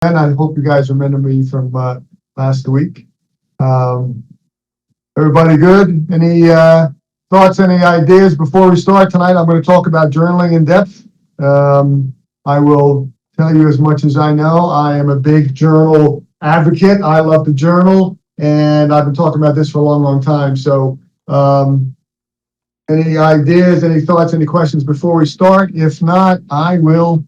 And I hope you guys remember me from last week. Um, Everybody good? Any thoughts, any ideas before we start tonight? I'm going to talk about journaling in depth. I will tell you as much as I know. I am a big journal advocate. I love to journal, and I've been talking about this for a long, long time. So, any ideas, any thoughts, any questions before we start? If not, I will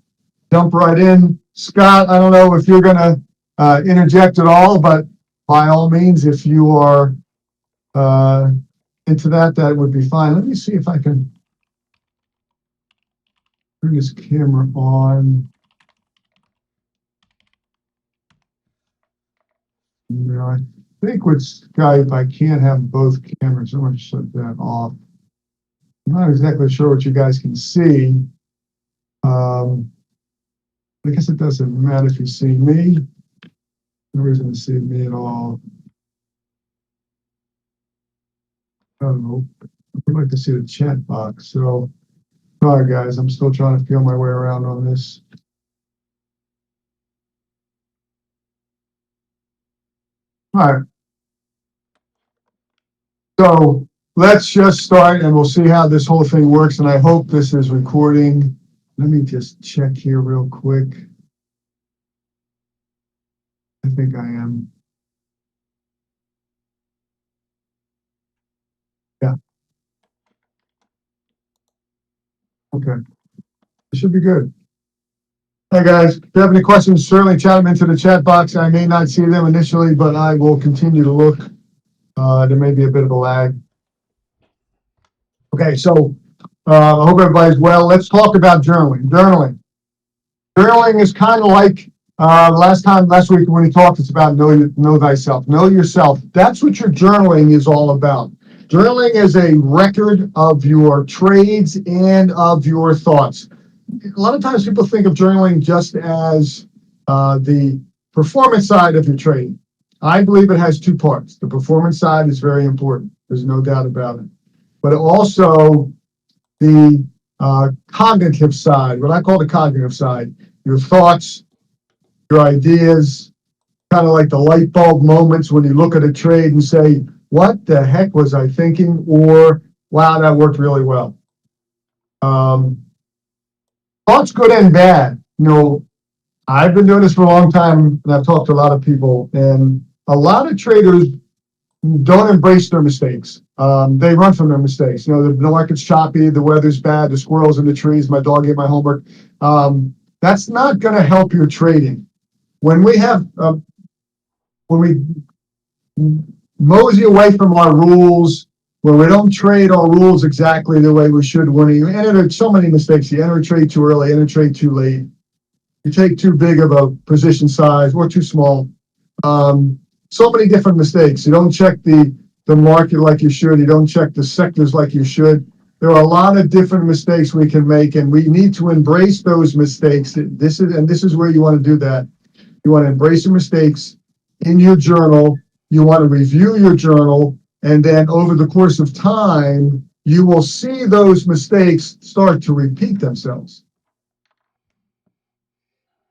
jump right in. Scott, I don't know if you're going to interject at all, but by all means, if you are uh, into that, that would be fine. Let me see if I can bring this camera on. No, I think with Skype, I can't have both cameras. I'm going to shut that off. I'm not exactly sure what you guys can see. Um, I guess it doesn't matter if you see me. No reason to see me at all. I don't know. I'd like to see the chat box. So, sorry guys, I'm still trying to feel my way around on this. All right. So let's just start and we'll see how this whole thing works. And I hope this is recording. Let me just check here real quick. I think I am. Yeah. Okay. It should be good. Hey guys, if you have any questions, certainly chat them into the chat box. I may not see them initially, but I will continue to look. There may be a bit of a lag. Okay, so I hope everybody's well. Let's talk about journaling. Journaling is kind of like last week when we talked, it's about know thyself, know yourself. That's what your journaling is all about. Journaling is a record of your trades and of your thoughts. A lot of times people think of journaling just as the performance side of your trade. I believe it has two parts. The performance side is very important. There's no doubt about it. But also the cognitive side, what I call the cognitive side, your thoughts, your ideas, kind of like the light bulb moments when you look at a trade and say, what the heck was I thinking? Or, wow, that worked really well. Thoughts good and bad. I've been doing this for a long time and I've talked to a lot of people, and a lot of traders don't embrace their mistakes. They run from their mistakes. The market's choppy, the weather's bad, the squirrels in the trees, my dog ate my homework. That's not going to help your trading. When we mosey away from our rules, when we don't trade our rules exactly the way we should, when you enter so many mistakes, you enter a trade too early, enter a trade too late, you take too big of a position size or too small. So many different mistakes. You don't check the market like you should. You don't check the sectors like you should. There are a lot of different mistakes we can make, and we need to embrace those mistakes. This is where you want to do that. You want to embrace your mistakes in your journal. You want to review your journal, and then over the course of time, you will see those mistakes start to repeat themselves.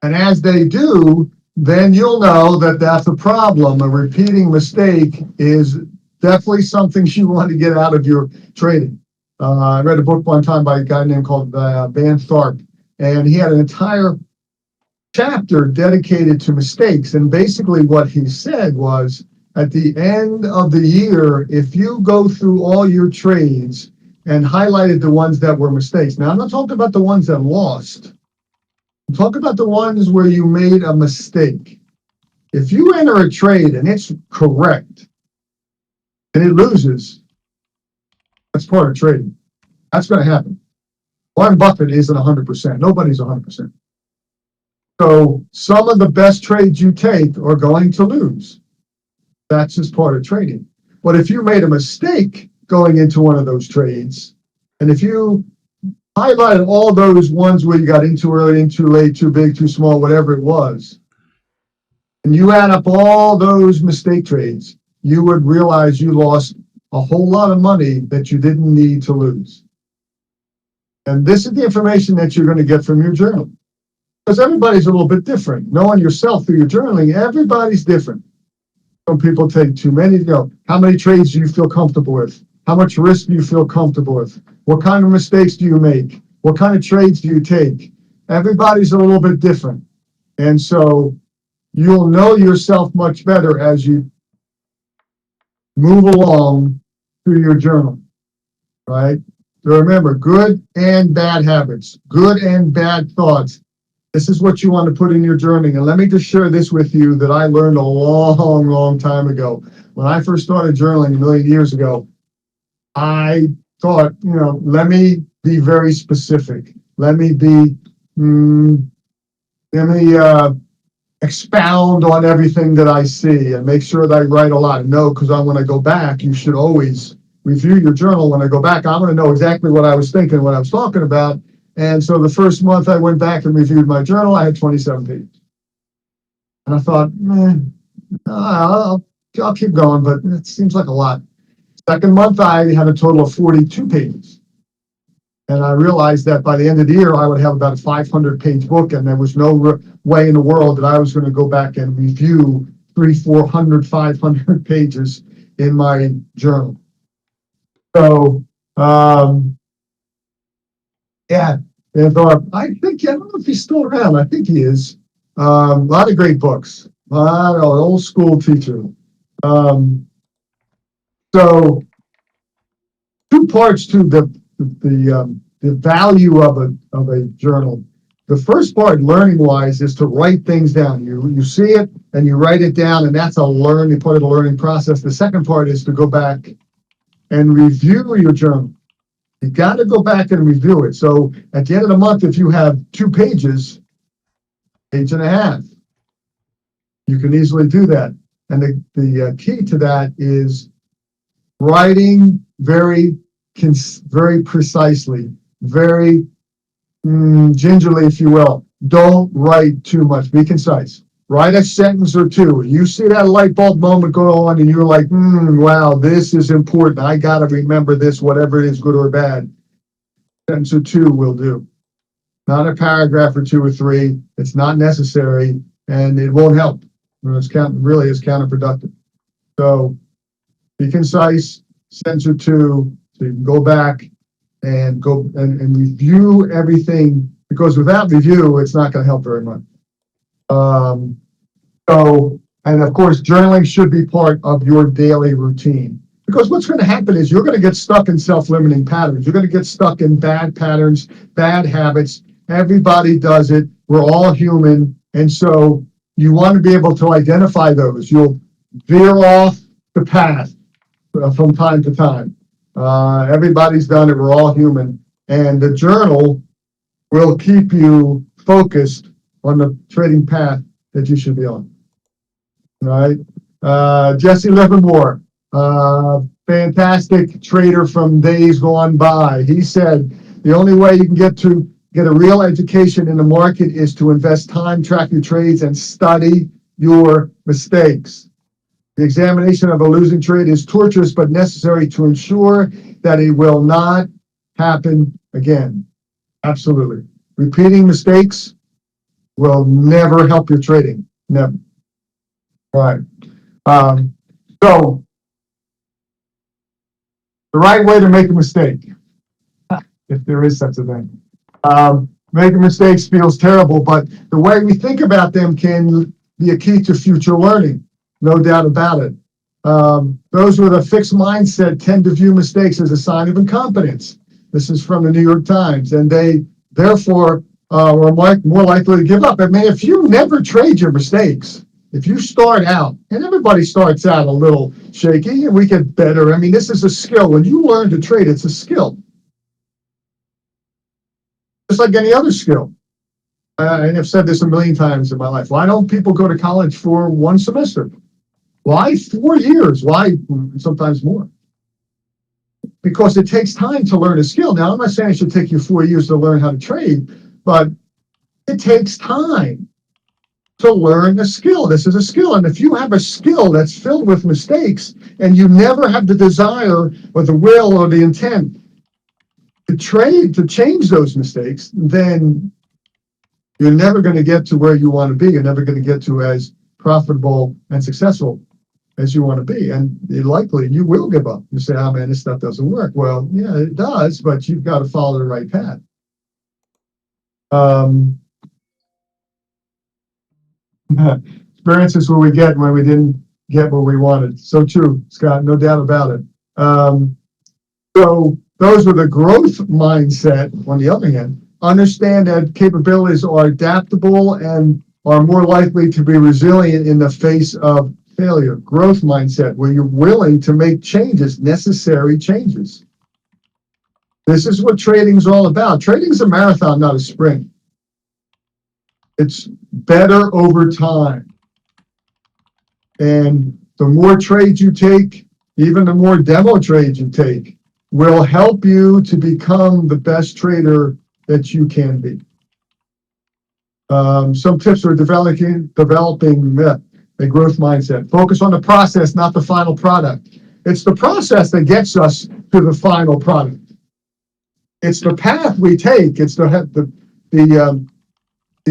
And as they do, then you'll know that that's a problem. A repeating mistake is definitely something you want to get out of your trading. I read a book one time by a guy named called Van Tharp, and he had an entire chapter dedicated to mistakes. And basically what he said was, at the end of the year, if you go through all your trades and highlighted the ones that were mistakes. Now, I'm not talking about the ones that lost. Talk about the ones where you made a mistake. If you enter a trade and it's correct and it loses, that's part of trading. That's going to happen. Warren Buffett isn't 100%. Nobody's 100%. So some of the best trades you take are going to lose. That's just part of trading. But if you made a mistake going into one of those trades, and if you highlighted all those ones where you got in too early, in too late, too big, too small, whatever it was, and you add up all those mistake trades, you would realize you lost a whole lot of money that you didn't need to lose. And this is the information that you're going to get from your journal. Because everybody's a little bit different. Knowing yourself through your journaling, everybody's different. Some people take too many. How many trades do you feel comfortable with? How much risk do you feel comfortable with? What kind of mistakes do you make? What kind of trades do you take? Everybody's a little bit different. And so you'll know yourself much better as you move along through your journal, right? So remember, good and bad habits, good and bad thoughts. This is what you want to put in your journaling. And let me just share this with you that I learned a long, long time ago. When I first started journaling a million years ago, I thought, let me be very specific. Let me expound on everything that I see and make sure that I write a lot. No, because when I go back, you should always review your journal. When I go back, I'm going to know exactly what I was thinking, what I was talking about. And so the first month I went back and reviewed my journal, I had 27 pages. And I thought, I'll keep going, but it seems like a lot. Second month, I had a total of 42 pages. And I realized that by the end of the year, I would have about a 500-page book, and there was no way in the world that I was going to go back and review 300, 400, 500 pages in my journal. So, yeah, and I think, I don't know if he's still around. I think he is. A lot of great books. A lot of old school teacher. So, two parts to the value of a journal. The first part, learning wise, is to write things down. You see it and you write it down, and that's part of the learning process. The second part is to go back and review your journal. You got to go back and review it. So at the end of the month, if you have 2 pages, page and a half, you can easily do that. And the key to that is writing very precisely, very gingerly, if you will. Don't write too much. Be concise. Write a sentence or two. You see that light bulb moment go on, and you're like, wow, this is important. I got to remember this, whatever it is, good or bad. Sentence or two will do. Not a paragraph or 2 or 3. It's not necessary, and it won't help. It's counterproductive. So be concise, sentence or 2, so you can go back and go and review everything, because without review, it's not going to help very much. And of course, journaling should be part of your daily routine, because what's going to happen is you're going to get stuck in self-limiting patterns. You're going to get stuck in bad patterns, bad habits. Everybody does it. We're all human. And so you want to be able to identify those. You'll veer off the path from time to time. Everybody's done it. We're all human. And the journal will keep you focused on the trading path that you should be on. All right. Jesse Livermore, fantastic trader from days gone by. He said the only way you can get a real education in the market is to invest time, track your trades, and study your mistakes. The examination of a losing trade is torturous but necessary to ensure that it will not happen again. Absolutely. Repeating mistakes will never help your trading. Never. All right. So the right way to make a mistake, if there is such a thing. Making mistakes feels terrible, but the way we think about them can be a key to future learning. No doubt about it. Those with a fixed mindset tend to view mistakes as a sign of incompetence. This is from the New York Times, and they therefore are more likely to give up. I mean, if you never trade your mistakes, if you start out, and everybody starts out a little shaky, and we get better. I mean, this is a skill. When you learn to trade, it's a skill. Just like any other skill. I've said this a million times in my life. Why don't people go to college for 1 semester? Why 4 years? Why sometimes more? Because it takes time to learn a skill. Now, I'm not saying it should take you 4 years to learn how to trade, but it takes time to learn a skill. This is a skill. And if you have a skill that's filled with mistakes and you never have the desire or the will or the intent to trade, to change those mistakes, then you're never going to get to where you want to be. You're never going to get to as profitable and successful as you want to be. And likely you will give up. You say, oh man, this stuff doesn't work. Well, yeah, it does, but you've got to follow the right path. Experiences where we get when we didn't get what we wanted. So true, Scott, no doubt about it. So those with a growth mindset, on the other hand, understand that capabilities are adaptable and are more likely to be resilient in the face of failure. Growth mindset, where you're willing to make changes, necessary changes. This is what trading is all about. Trading is a marathon, not a sprint. It's better over time. And the more trades you take, even the more demo trades you take, will help you to become the best trader that you can be. Some tips are developing a growth mindset. Focus on the process, not the final product. It's the process that gets us to the final product. It's the path we take. It's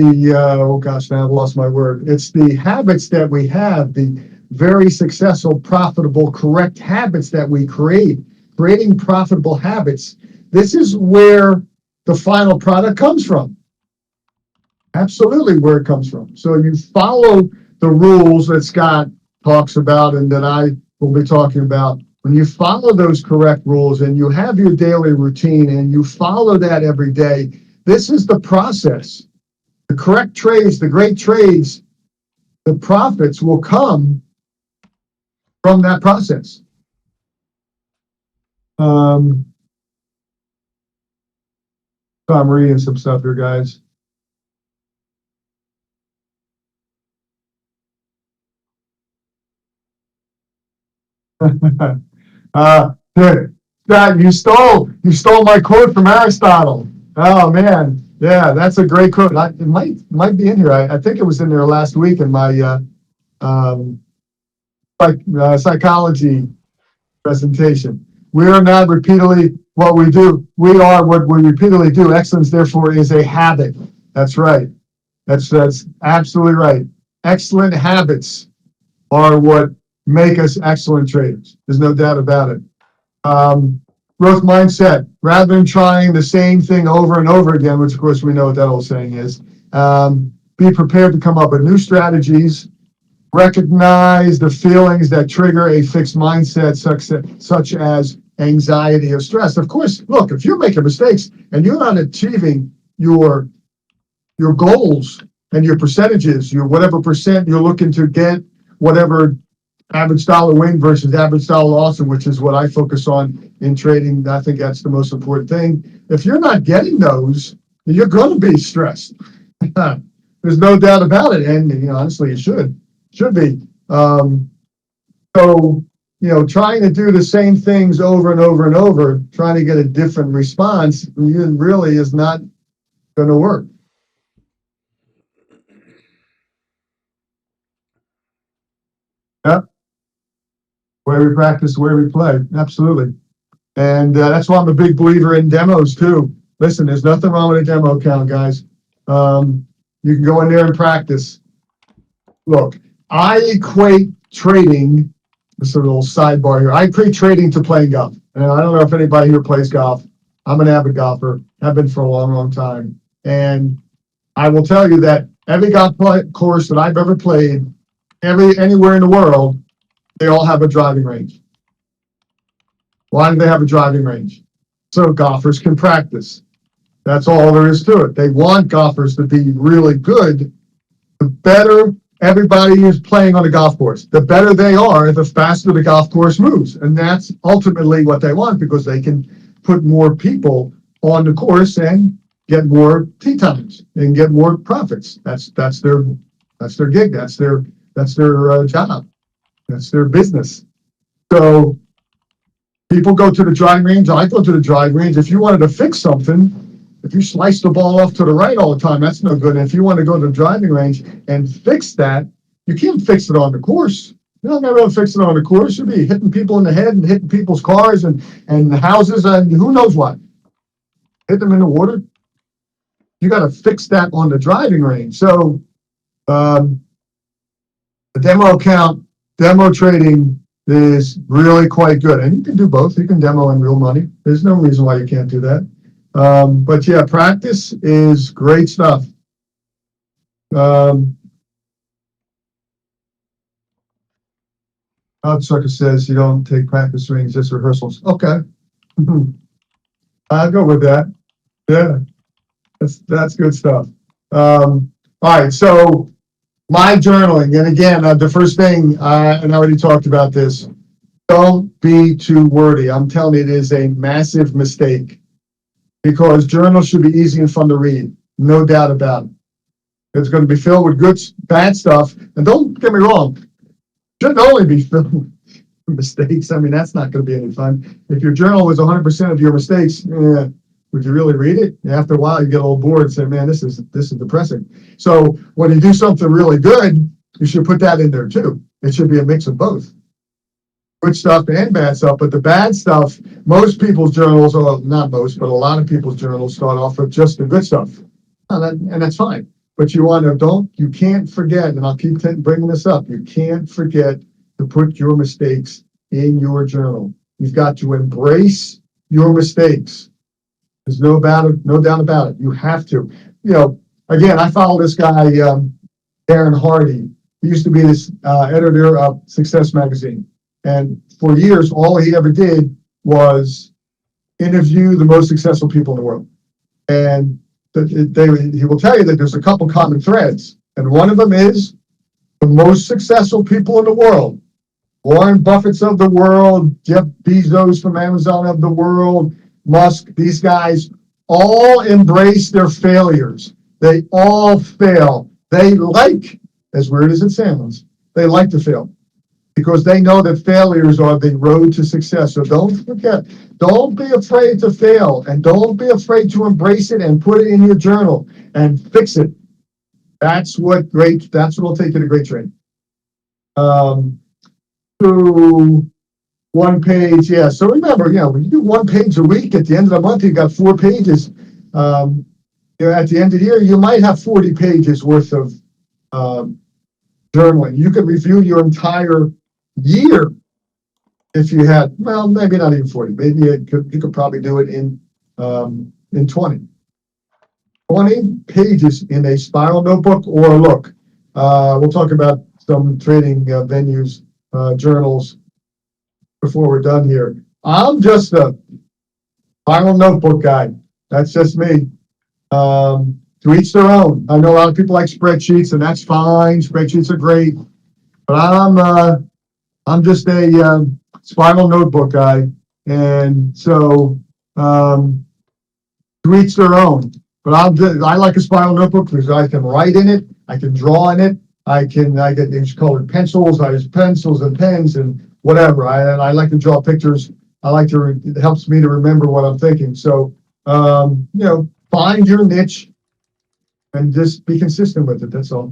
oh gosh, now I've lost my word. It's the habits that we have, the very successful, profitable, correct habits that we create, creating profitable habits. This is where the final product comes from. Absolutely where it comes from. So you follow the rules that Scott talks about and that I will be talking about. When you follow those correct rules and you have your daily routine and you follow that every day, this is the process. The correct trades, the great trades, the profits will come from that process. So I'm reading some stuff here, guys. Good. Scott, you stole my quote from Aristotle. Oh man, yeah, that's a great quote. It might be in here. I think it was in there last week in my psychology presentation. We are not repeatedly what we do. We are what we repeatedly do. Excellence, therefore, is a habit. That's right. That's absolutely right. Excellent habits are what make us excellent traders. There's no doubt about it. Growth mindset. Rather than trying the same thing over and over again, which of course we know what that old saying is, be prepared to come up with new strategies. Recognize the feelings that trigger a fixed mindset, such as anxiety or stress. Of course, look, if you're making mistakes and you're not achieving your goals and your percentages, your whatever percent you're looking to get, whatever average dollar win versus average dollar loss, which is what I focus on in trading. I think that's the most important thing. If you're not getting those, you're going to be stressed. There's no doubt about it. And honestly, it should be. So, trying to do the same things over and over and over, trying to get a different response, really is not going to work. Yeah. Where we practice, where we play. Absolutely. And that's why I'm a big believer in demos too. Listen, there's nothing wrong with a demo account, guys. You can go in there and practice. Look, I equate trading, this is a little sidebar here. I equate trading to playing golf. And I don't know if anybody here plays golf. I'm an avid golfer. Have been for a long, long time. And I will tell you that every golf course that I've ever played, anywhere in the world, they all have a driving range. Why do they have a driving range? So golfers can practice. That's all there is to it. They want golfers to be really good. The better everybody is playing on a golf course, the better they are, the faster the golf course moves. And that's ultimately what they want, because they can put more people on the course and get more tee times and get more profits. That's their gig. That's their job. That's their business. So people go to the driving range. I go to the driving range. If you wanted to fix something, if you slice the ball off to the right all the time, that's no good. And if you want to go to the driving range and fix that, you can't fix it on the course. You're not going to be able to fix it on the course. You'll be hitting people in the head and hitting people's cars and houses and who knows what. Hit them in the water. You got to fix that on the driving range. So the demo trading is really quite good. And you can do both. You can demo in real money. There's no reason why you can't do that. But yeah, practice is great stuff. Sucker says you don't take practice swings, just rehearsals. Okay. I'll go with that. Yeah, that's good stuff. All right, so my journaling, and again, the first thing, and I already talked about this, don't be too wordy. I'm telling you, it is a massive mistake because journals should be easy and fun to read, no doubt about it. It's going to be filled with good, bad stuff, and don't get me wrong, shouldn't only be filled with mistakes. I mean, that's not going to be any fun. If your journal was 100% of your mistakes, would you really read it? After a while, you get a little bored and say, man, this is depressing. So when you do something really good, you should put that in there too. It should be a mix of both. Good stuff and bad stuff. But the bad stuff, most people's journals, or not most, but a lot of people's journals start off with just the good stuff. And that's fine. But you can't forget, and I'll keep bringing this up, you can't forget to put your mistakes in your journal. You've got to embrace your mistakes. There's no doubt about it. You have to. Again, I follow this guy, Darren Hardy. He used to be this editor of Success Magazine. And for years, all he ever did was interview the most successful people in the world. And he will tell you that there's a couple common threads. And one of them is the most successful people in the world. Warren Buffett's of the world, Jeff Bezos from Amazon of the world, Musk, these guys all embrace their failures. They all fail. They like, as weird as it sounds, they like to fail because they know that failures are the road to success. So don't forget, don't be afraid to fail and don't be afraid to embrace it and put it in your journal and fix it. That's what will take you to great trading. To one page, yeah. So remember, when you do 1 page a week, at the end of the month, you got 4 pages. At the end of the year, you might have 40 pages worth of journaling. You could review your entire year if you had, well, maybe not even 40. Maybe you could probably do it in 20. 20 pages in a spiral notebook or a look. We'll talk about some trading venues, journals, before we're done here. I'm just a spiral notebook guy. That's just me. To each their own. I know a lot of people like spreadsheets, and that's fine. Spreadsheets are great, but I'm just a spiral notebook guy, and so to each their own. But I like a spiral notebook because I can write in it, I can draw in it, I get these colored pencils, I use pencils and pens and whatever. I like to draw pictures. It helps me to remember what I'm thinking. So, find your niche and just be consistent with it. That's all.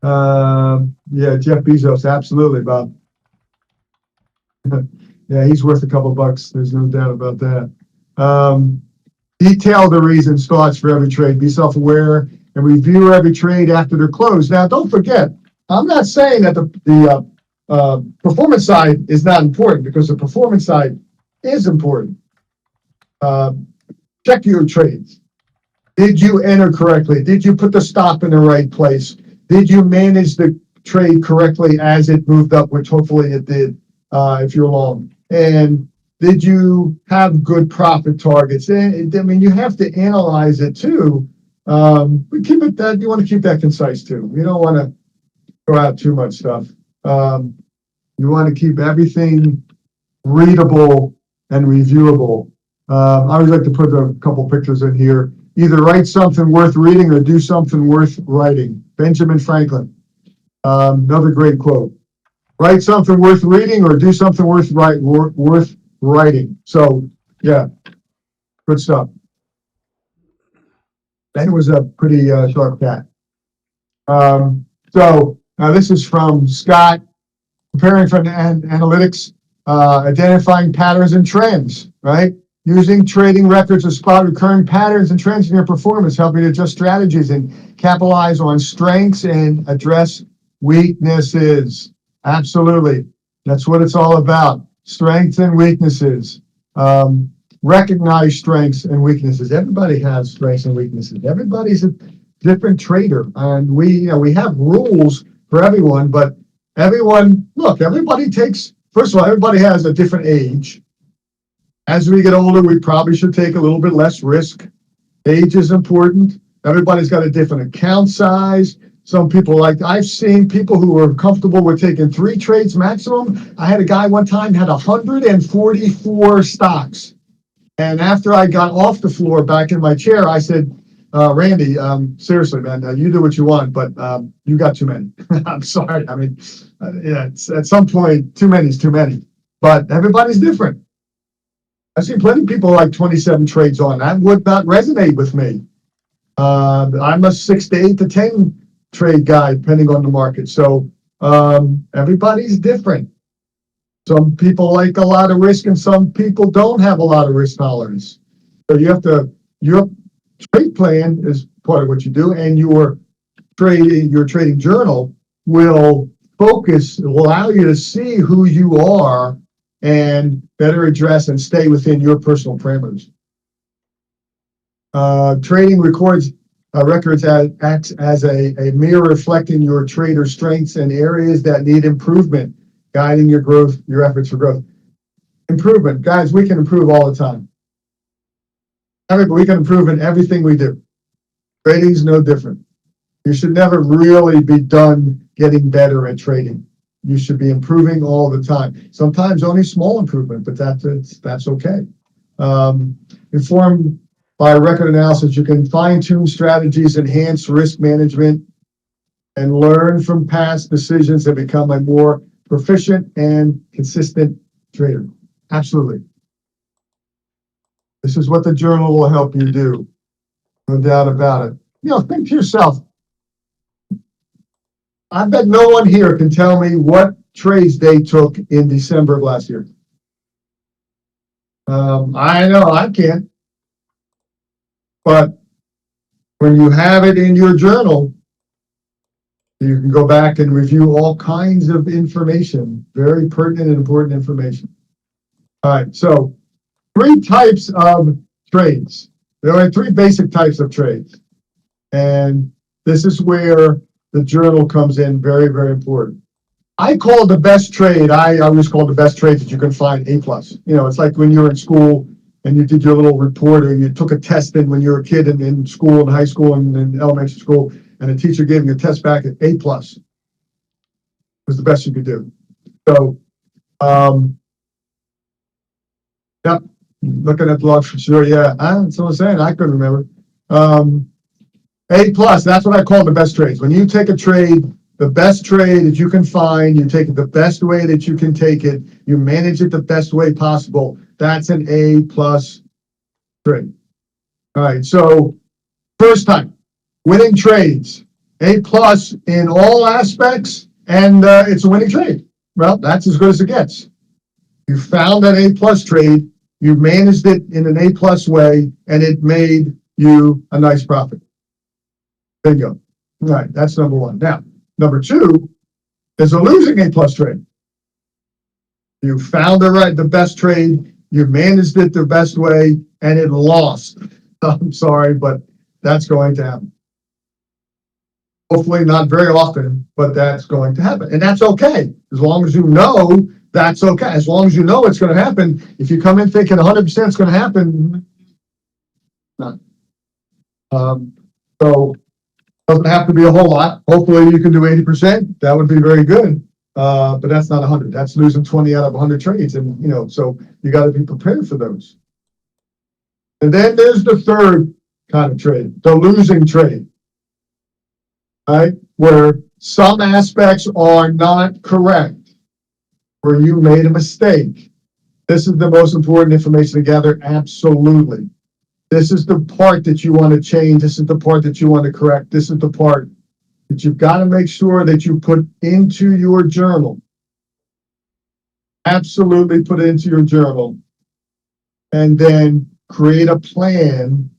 Yeah, Jeff Bezos, absolutely, Bob. Yeah, he's worth a couple bucks. There's no doubt about that. Detail the reasons, thoughts for every trade. Be self-aware and review every trade after they're closed. Now, don't forget, I'm not saying that the performance side is not important, because the performance side is important. Check your trades. Did you enter correctly? Did you put the stop in the right place? Did you manage the trade correctly as it moved up, which hopefully it did, if you're long? And did you have good profit targets? And you have to analyze it too. But you want to keep that concise too. You don't want to throw out too much stuff. You want to keep everything readable and reviewable. I always like to put a couple pictures in here. Either write something worth reading or do something worth writing. Benjamin Franklin. Another great quote. Write something worth reading or do something worth writing. So, yeah, good stuff. Ben was a pretty sharp cat. So this is from Scott, preparing for analytics, identifying patterns and trends, right? Using trading records to spot recurring patterns and trends in your performance, helping you adjust strategies and capitalize on strengths and address weaknesses. Absolutely. That's what it's all about. Strengths and weaknesses. Recognize strengths and weaknesses. Everybody has strengths and weaknesses. Everybody's a different trader. And we have rules for everyone, but everybody takes, first of all, everybody has a different age. As we get older, we probably should take a little bit less risk. Age is important. Everybody's got a different account size. Some people I've seen people who are comfortable with taking 3 trades maximum. I had a guy one time had 144 stocks. And after I got off the floor back in my chair, I said, Randy, seriously, man, you do what you want, but you got too many. I'm sorry. I mean, at some point, too many is too many. But everybody's different. I've seen plenty of people like 27 trades on. That would not resonate with me. I'm a 6 to 8 to 10 trade guy, depending on the market. So everybody's different. Some people like a lot of risk, and some people don't have a lot of risk tolerance. So your trade plan is part of what you do, and your trading journal will allow you to see who you are and better address and stay within your personal parameters. Trading records acts as a mirror reflecting your trader's strengths and areas that need improvement, guiding your growth, your efforts for growth. Improvement, guys, we can improve all the time. We can improve in everything we do. Trading is no different. You should never really be done getting better at trading. You should be improving all the time. Sometimes only small improvement, but that's okay. Informed by record analysis, you can fine-tune strategies, enhance risk management, and learn from past decisions and become a more proficient and consistent trader. Absolutely. This is what the journal will help you do. No doubt about it. Think to yourself, I bet no one here can tell me what trades they took in December of last year. I know I can't. But when you have it in your journal, you can go back and review all kinds of information, very pertinent and important information. All right, so 3 types of trades. There are 3 basic types of trades. And this is where the journal comes in very, very important. I call the best trade, I always call the best trade that you can find A+. It's like when you were in school and you did your little report, or you took a test when you were a kid in school, in high school, and in elementary school, and the teacher gave you a test back at A+. It was the best you could do. So, yep, looking at the log for sure, yeah. That's what I'm saying, I couldn't remember. A+, that's what I call the best trades. When you take a trade, the best trade that you can find, you take it the best way that you can take it, you manage it the best way possible, that's an A+ trade. All right, so first time, winning trades, A+ in all aspects, and it's a winning trade. Well, that's as good as it gets. You found that A+ trade, you managed it in an A+ way, and it made you a nice profit. Bingo. All right, that's number 1. Now, number 2 is a losing A+ trade. You found the best trade, you managed it the best way, and it lost. I'm sorry, but that's going to happen. Hopefully not very often, but that's going to happen. And that's okay. As long as you know that's okay. As long as you know it's going to happen. If you come in thinking 100% it's going to happen, not. So doesn't have to be a whole lot. Hopefully you can do 80%. That would be very good. But that's not 100. That's losing 20 out of 100 trades. And, so you got to be prepared for those. And then there's the third kind of trade, the losing trade, right? Where some aspects are not correct, where you made a mistake. This is the most important information to gather. Absolutely. This is the part that you want to change. This is the part that you want to correct. This is the part that you've got to make sure that you put into your journal. Absolutely put it into your journal. and then create a plan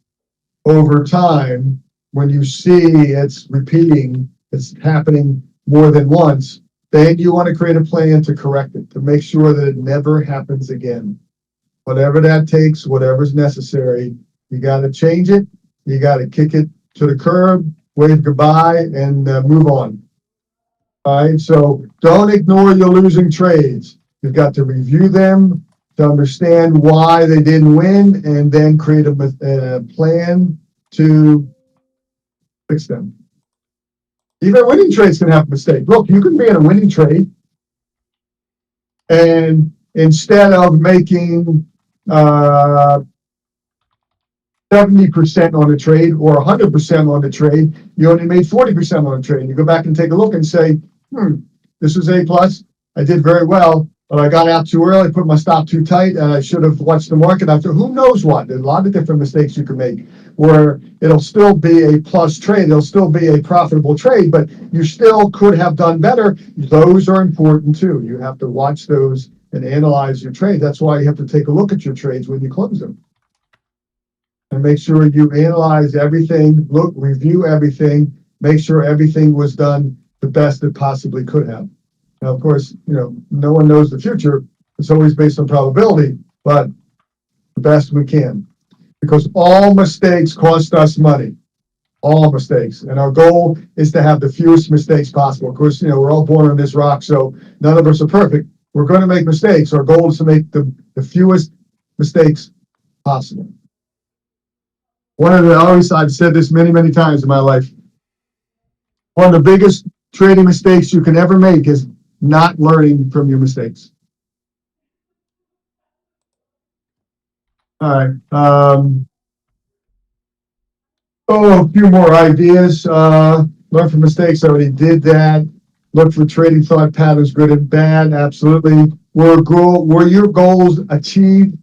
over time. When you see it's repeating, it's happening more than once, then you want to create a plan to correct it, to make sure that it never happens again. Whatever that takes, whatever's necessary, you got to change it. You got to kick it to the curb, wave goodbye, and move on. All right. So don't ignore your losing trades. You've got to review them to understand why they didn't win, and then create a plan to fix them. Even winning trades can have mistakes. Look, you can be in a winning trade, and instead of making 70% on a trade or 100% on the trade, you only made 40% on a trade. You go back and take a look and say, this is A plus. I did very well, but I got out too early, put my stop too tight, and I should have watched the market after. Who knows what? There's a lot of different mistakes you can make where it'll still be a plus trade. It'll still be a profitable trade, but you still could have done better. Those are important too. You have to watch those and analyze your trade. That's why you have to take a look at your trades when you close them. And make sure you analyze everything, look, review everything, make sure everything was done the best it possibly could have. Now, of course, no one knows the future. It's always based on probability, but the best we can. Because all mistakes cost us money. All mistakes. And our goal is to have the fewest mistakes possible. Of course, we're all born on this rock, so none of us are perfect. We're going to make mistakes. Our goal is to make the fewest mistakes possible. I've said this many, many times in my life. One of the biggest trading mistakes you can ever make is not learning from your mistakes. All right. A few more ideas. Learn from mistakes. I already did that. Look for trading thought patterns, good and bad. Absolutely. Were your goals achieved?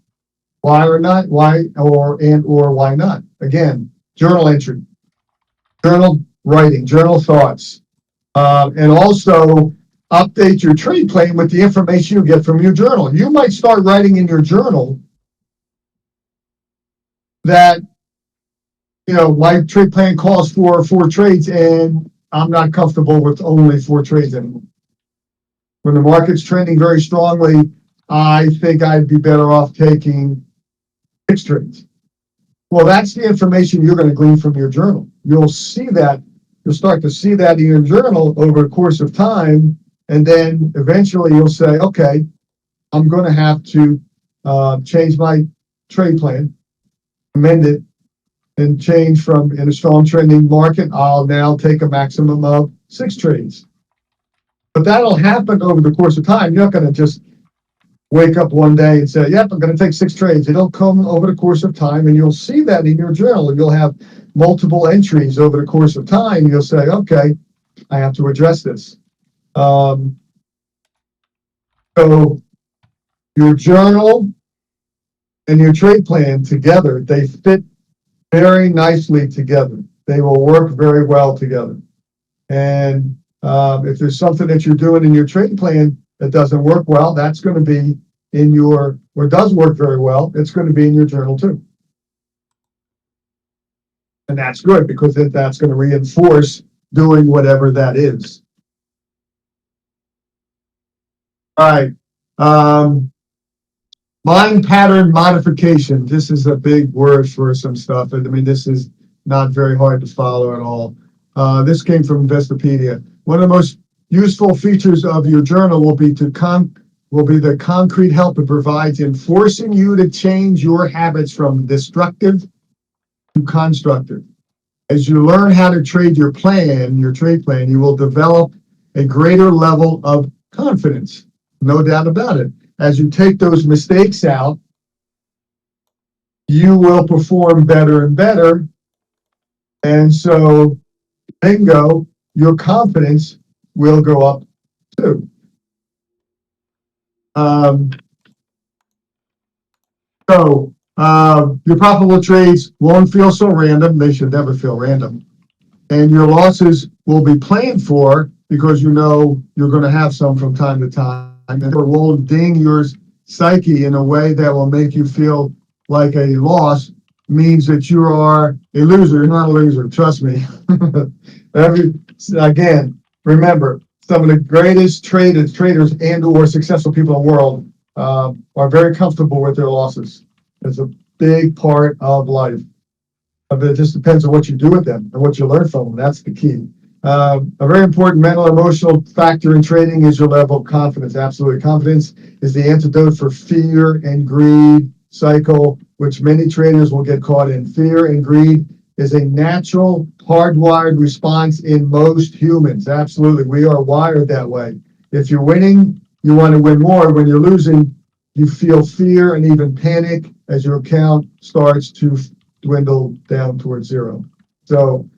Why or not? Why or why not? Again, journal entry, journal writing, journal thoughts, and also update your trade plan with the information you get from your journal. You might start writing in your journal that, my trade plan calls for 4 trades, and I'm not comfortable with only 4 trades anymore. When the market's trending very strongly, I think I'd be better off taking 6 trades. Well, that's the information you're going to glean from your journal. You'll start to see that in your journal over the course of time, and then eventually you'll say, okay, I'm going to have to change my trade plan, amend it, and change from, in a strong trending market, I'll now take a maximum of 6 trades. But that'll happen over the course of time. You're not going to just wake up one day and say, yep, I'm going to take 6 trades. It'll come over the course of time, and you'll see that in your journal, and you'll have multiple entries over the course of time. You'll say, okay, I have to address this. So your journal and your trade plan together, they fit very nicely together. They will work very well together. And if there's something that you're doing in your trade plan that doesn't work well, that's going to be or does work very well, it's going to be in your journal too. And that's good, because that's going to reinforce doing whatever that is. All right. Mind pattern modification. This is a big word for some stuff. This is not very hard to follow at all. This came from Investopedia. One of the most useful features of your journal will be the concrete help it provides in forcing you to change your habits from destructive to constructive. As you learn how to trade your trade plan, you will develop a greater level of confidence. No doubt about it. As you take those mistakes out, you will perform better and better. And so, bingo, your confidence will go up too. Your profitable trades won't feel so random. They should never feel random. And your losses will be planned for, because you're going to have some from time to time. And it won't ding your psyche in a way that will make you feel like a loss means that you are a loser. You're not a loser, trust me. Again, remember, some of the greatest traders and or successful people in the world are very comfortable with their losses. It's a big part of life. But it just depends on what you do with them and what you learn from them. That's the key. A very important mental and emotional factor in trading is your level of confidence. Absolutely. Confidence is the antidote for fear and greed cycle, which many traders will get caught in. Fear and greed is a natural, hardwired response in most humans. Absolutely. We are wired that way. If you're winning, you want to win more. When you're losing, you feel fear and even panic as your account starts to dwindle down towards zero. So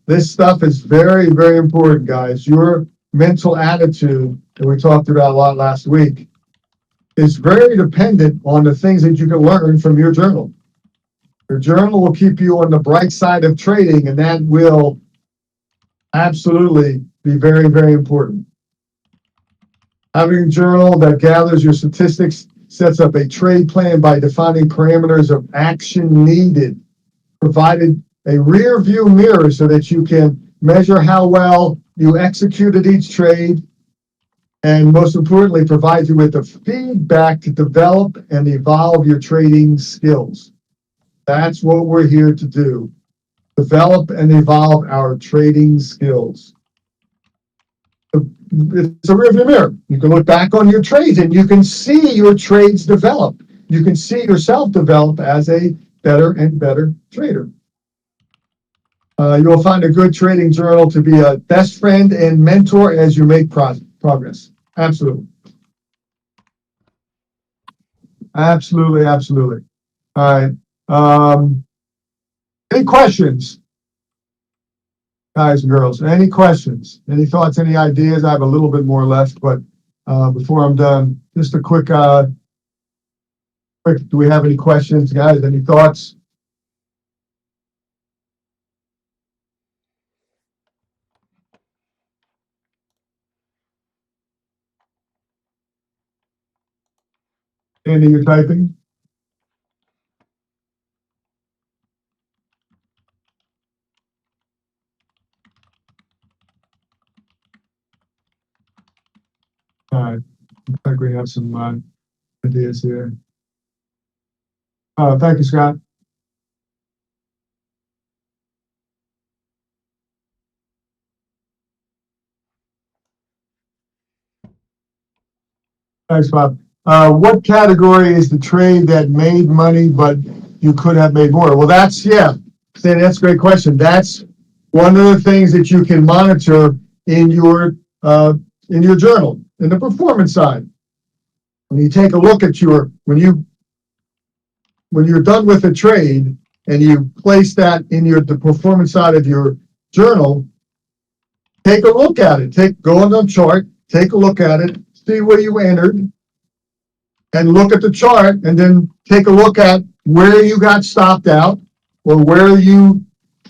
this stuff is very, very important, guys. Your mental attitude that we talked about a lot last week is very dependent on the things that you can learn from your journal. Your journal will keep you on the bright side of trading, and that will absolutely be very, very important. Having a journal that gathers your statistics sets up a trade plan by defining parameters of action needed, provided a rear view mirror so that you can measure how well you executed each trade, and most importantly, provide you with the feedback to develop and evolve your trading skills. That's what we're here to do. Develop and evolve our trading skills. It's a rearview mirror. You can look back on your trades and you can see your trades develop. You can see yourself develop as a better and better trader. You'll find a good trading journal to be a best friend and mentor as you make progress. Absolutely. Absolutely, absolutely. All right. Any questions, guys and girls? Any questions? Any thoughts, any ideas? I have a little bit more left, but before I'm done, just a quick, do we have any questions, guys? Any thoughts? Andy, you're typing? All right. I think we have some ideas here. Thank you, Scott. Thanks, Bob. What category is the trade that made money, but you could have made more? Well, Sandy, that's a great question. That's one of the things that you can monitor in your journal, in the performance side. When you take a look at when you're done with a trade and you place that in the performance side of your journal, take a look at it. Go on the chart, take a look at it, see where you entered, and look at the chart, and then take a look at where you got stopped out or where you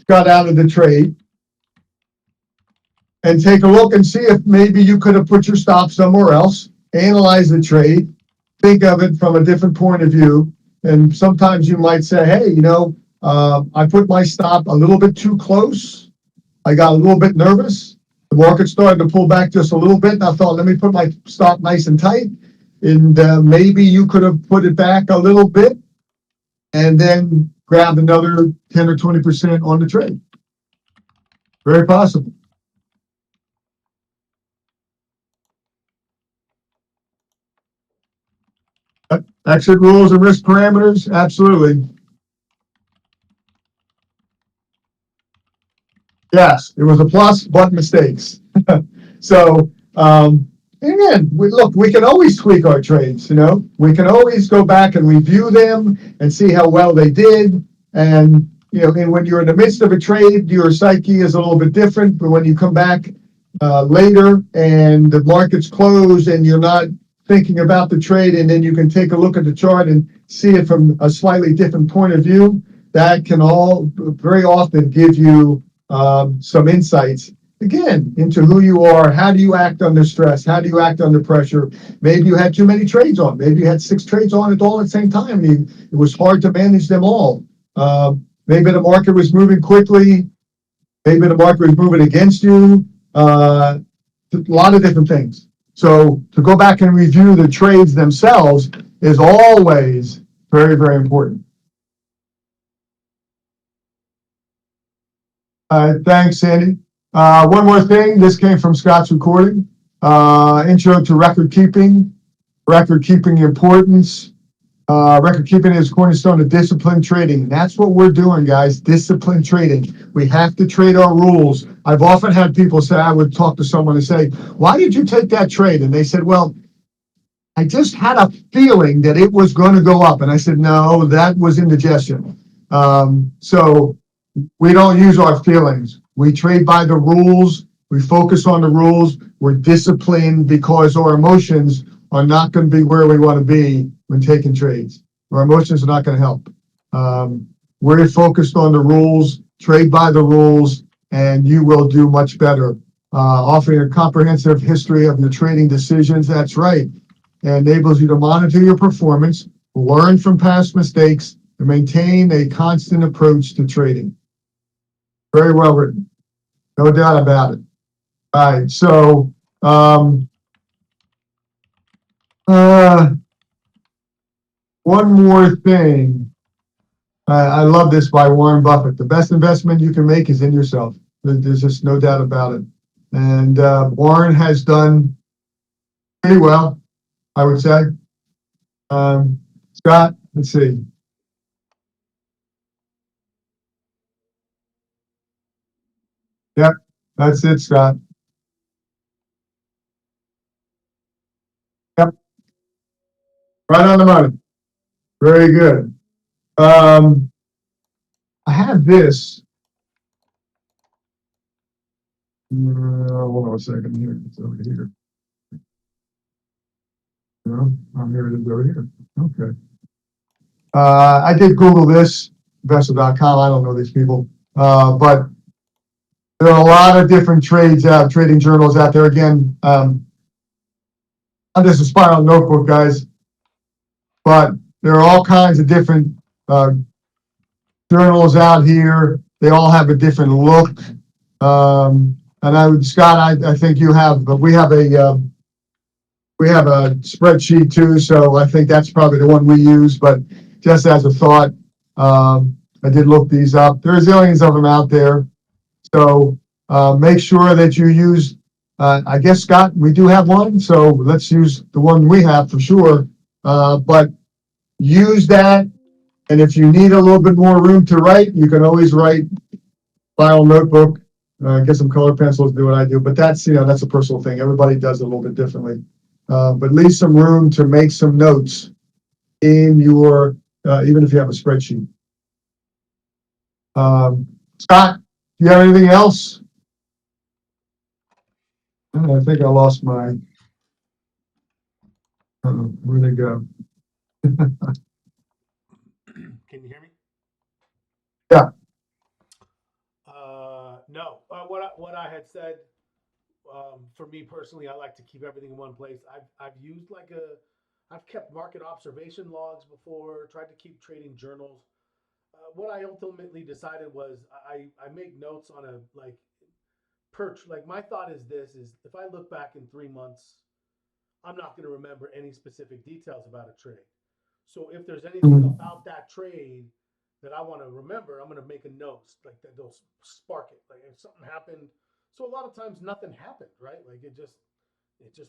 got out of the trade, and take a look and see if maybe you could have put your stop somewhere else. Analyze the trade, think of it from a different point of view, and sometimes you might say, hey, I put my stop a little bit too close. I got a little bit nervous. The market started to pull back just a little bit, and I thought, let me put my stop nice and tight. And maybe you could have put it back a little bit and then grabbed another 10 or 20% on the trade. Very possible. Exit rules and risk parameters, absolutely. Yes, it was a plus, but mistakes. So, again, we can always tweak our trades, we can always go back and review them and see how well they did. And, and when you're in the midst of a trade, your psyche is a little bit different. But when you come back later and the market's closed and you're not thinking about the trade, and then you can take a look at the chart and see it from a slightly different point of view, that can all very often give you some insights again, into who you are. How do you act under stress? How do you act under pressure? Maybe you had too many trades on. Maybe you had 6 trades on it all at the same time. It was hard to manage them all. Maybe the market was moving quickly. Maybe the market was moving against you. A lot of different things. So to go back and review the trades themselves is always very, very important. Thanks, Sandy. One more thing. This came from Scott's recording. Intro to record keeping importance. Record keeping is cornerstone of disciplined trading. And that's what we're doing, guys. Disciplined trading. We have to trade our rules. I've often had people say, I would talk to someone and say, why did you take that trade? And they said, well, I just had a feeling that it was going to go up. And I said, no, that was indigestion. So we don't use our feelings. We trade by the rules. We focus on the rules. We're disciplined because our emotions are not going to be where we want to be when taking trades. Our emotions are not going to help. We're focused on the rules, trade by the rules, and you will do much better. Offering a comprehensive history of your trading decisions. That's right. And enables you to monitor your performance, learn from past mistakes, and maintain a constant approach to trading. Very well written. No doubt about it. All right. So, one more thing. I love this by Warren Buffett. The best investment you can make is in yourself. There's just no doubt about it. And Warren has done pretty well, I would say. Scott, let's see. Yep, that's it, Scott. Yep, right on the money. Very good. Um, I have this. Hold on a second here. It's over here. No, here it is over here. Okay. I did Google this, investor.com. I don't know these people. But there are a lot of different trading journals out there. Again, I'm just a spiral notebook, guys, but there are all kinds of different uh, journals out here. They all have a different look. And Scott, I think you have, but we have a spreadsheet too, so I think that's probably the one we use. But just as a thought, I did look these up. There's zillions of them out there, so make sure that you use. I guess Scott, we do have one, so let's use the one we have for sure. But use that, and if you need a little bit more room to write, you can always write file notebook. Get some color pencils, do what I do. But that's a personal thing. Everybody does it a little bit differently. But leave some room to make some notes in your, even if you have a spreadsheet. Scott, do you have anything else? I think I lost my, where'd it go? Can you hear me? Yeah. No. What I had said, for me personally, I like to keep everything in one place. I've used I've kept market observation logs before. Tried to keep trading journals. What I ultimately decided was I make notes on a perch. Like my thought is this: is if I look back in 3 months, I'm not going to remember any specific details about a trade. So if there's anything Mhm. about that trade that I want to remember, I'm going to make a note like that. They'll spark it. Like if something happened. So a lot of times nothing happened, right? Like it just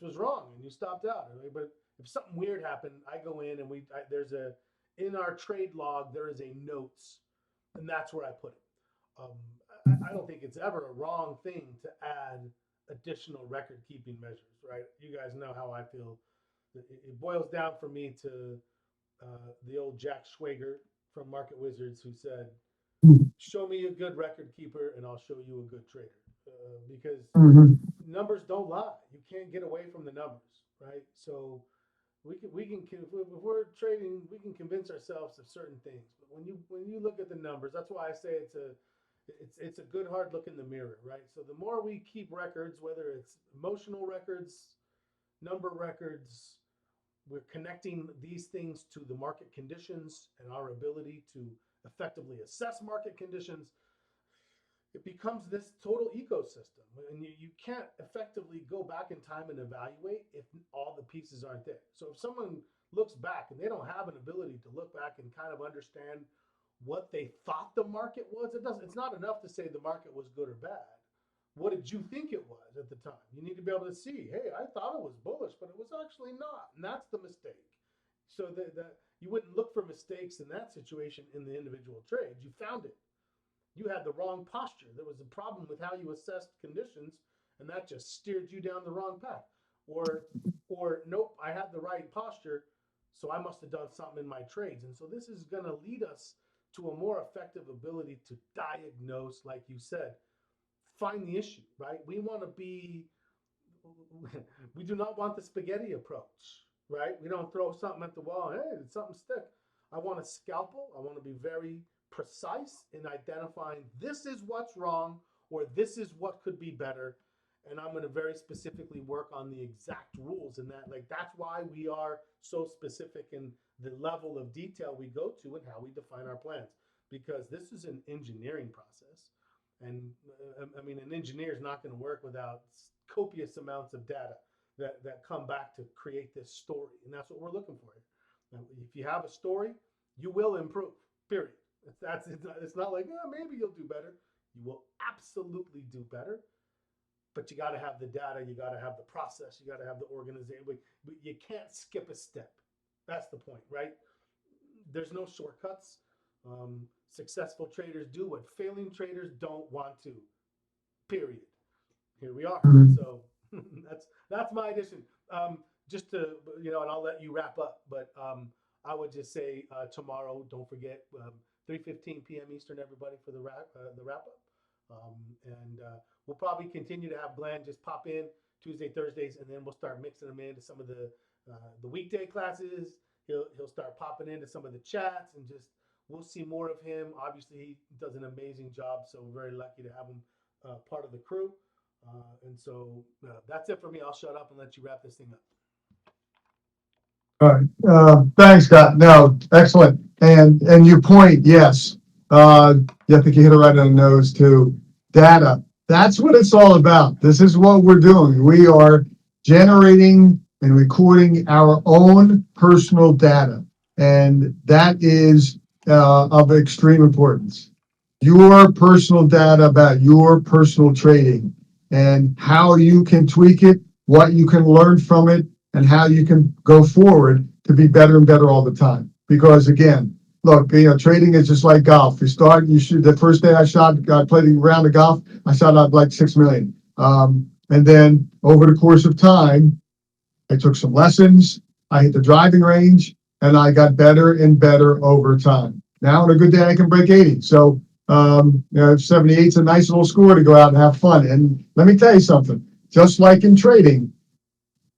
was wrong and you stopped out. Right? But if something weird happened, I go in and there's a in our trade log there is a notes, and that's where I put it. Um, I don't think it's ever a wrong thing to add additional record keeping measures, right? You guys know how I feel. It boils down for me to the old Jack Schwager from Market Wizards who said, "Show me a good record keeper, and I'll show you a good trader." Because Mhm. numbers don't lie. You can't get away from the numbers, right? So we can if we're trading, we can convince ourselves of certain things. But when you look at the numbers, that's why I say it's a good hard look in the mirror, right? So the more we keep records, whether it's emotional records, number records, we're connecting these things to the market conditions and our ability to effectively assess market conditions. It becomes this total ecosystem, and you can't effectively go back in time and evaluate if all the pieces aren't there. So if someone looks back and they don't have an ability to look back and kind of understand what they thought the market was, it's not enough to say the market was good or bad. What did you think it was at the time? You need to be able to see, hey, I thought it was bullish, but it was actually not. And that's the mistake. So that you wouldn't look for mistakes in that situation in the individual trade. You found it. You had the wrong posture. There was a problem with how you assessed conditions, and that just steered you down the wrong path. Or nope, I had the right posture, so I must have done something in my trades. And so this is going to lead us to a more effective ability to diagnose, like you said, find the issue, right? We do not want the spaghetti approach, right? We don't throw something at the wall. Hey, did something stick? I want a scalpel. I want to be very precise in identifying this is what's wrong or this is what could be better. And I'm going to very specifically work on the exact rules in that. Like, that's why we are so specific in the level of detail we go to and how we define our plans, because this is an engineering process. And I mean, an engineer is not going to work without copious amounts of data that come back to create this story. And that's what we're looking for here. If you have a story, you will improve, period. It's not like, oh, maybe you'll do better. You will absolutely do better. But you got to have the data. You got to have the process. You got to have the organization. You can't skip a step. That's the point, right? There's no shortcuts. Successful traders do what failing traders don't want to. Period. Here we are. So that's my addition. Just to, and I'll let you wrap up. But I would just say tomorrow, don't forget, 3:15 p.m. Eastern, everybody, for the wrap up. And we'll probably continue to have Glenn just pop in Tuesday, Thursdays, and then we'll start mixing them into some of the weekday classes. He'll start popping into some of the chats, and just we'll see more of him. Obviously, he does an amazing job, so we're very lucky to have him part of the crew. And so that's it for me. I'll shut up and let you wrap this thing up. All right. Thanks, Scott. No, excellent. And your point, yes. I think you hit it right on the nose too. Data. That's what it's all about. This is what we're doing. We are generating and recording our own personal data. And that is of extreme importance. Your personal data about your personal trading and how you can tweak it, what you can learn from it, and how you can go forward to be better and better all the time. Because again, look, trading is just like golf. The first day I played a round of golf, I shot out like 6 million. And then over the course of time, I took some lessons, I hit the driving range, and I got better and better over time. Now on a good day, I can break 80. So, 78 is a nice little score to go out and have fun. And let me tell you something, just like in trading,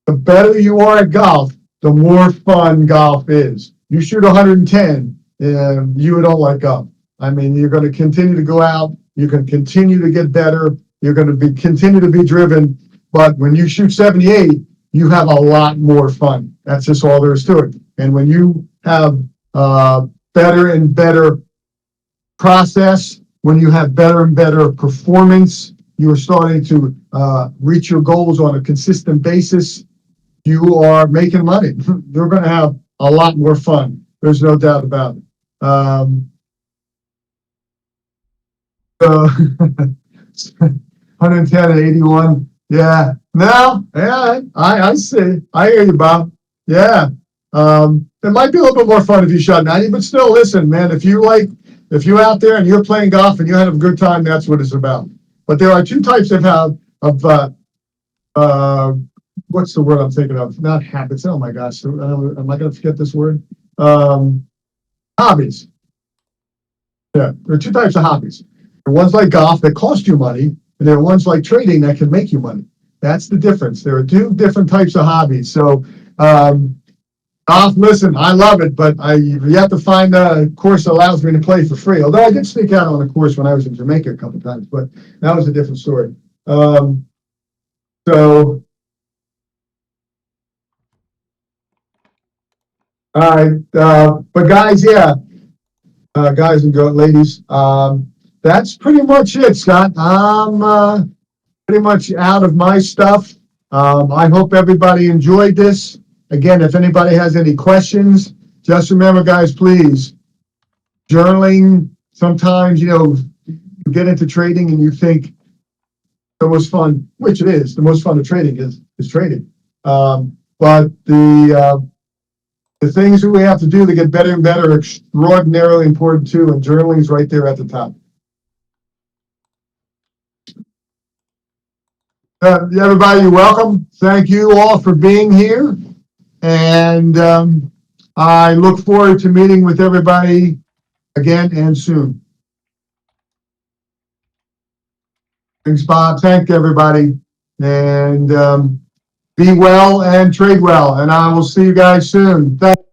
the better you are at golf, the more fun golf is. You shoot 110, you don't like golf. I mean, you're going to continue to go out. You can continue to get better. You're going to continue to be driven. But when you shoot 78, you have a lot more fun. That's just all there is to it. And when you have better and better process, when you have better and better performance, you are starting to reach your goals on a consistent basis. You are making money. You're going to have a lot more fun. There's no doubt about it. 110 and 81. Yeah. No. Yeah. I see. I hear you, Bob. Yeah. It might be a little bit more fun if you shot 90, but still, listen, man. If you're out there and you're playing golf and you have a good time, that's what it's about. But there are two types of what's the word I'm thinking of? Not habits. Oh my gosh. Am I going to forget this word? Hobbies. Yeah. There are two types of hobbies. There are ones like golf that cost you money, and there are ones like trading that can make you money. That's the difference. There are two different types of hobbies. So Listen, I love it, but you have to find a course that allows me to play for free. Although I did sneak out on a course when I was in Jamaica a couple times, but that was a different story. So, all right, but guys, yeah, guys and ladies, that's pretty much it, Scott. I'm pretty much out of my stuff. I hope everybody enjoyed this. Again, if anybody has any questions, just remember, guys, please, journaling, sometimes, you get into trading and you think the most fun, which it is, the most fun of trading is trading. But the things that we have to do to get better and better are extraordinarily important too, and journaling is right there at the top. Everybody, you're welcome. Thank you all for being here. And I look forward to meeting with everybody again and soon. Thanks, Bob. Thank everybody. And be well and trade well. And I will see you guys soon. Thanks.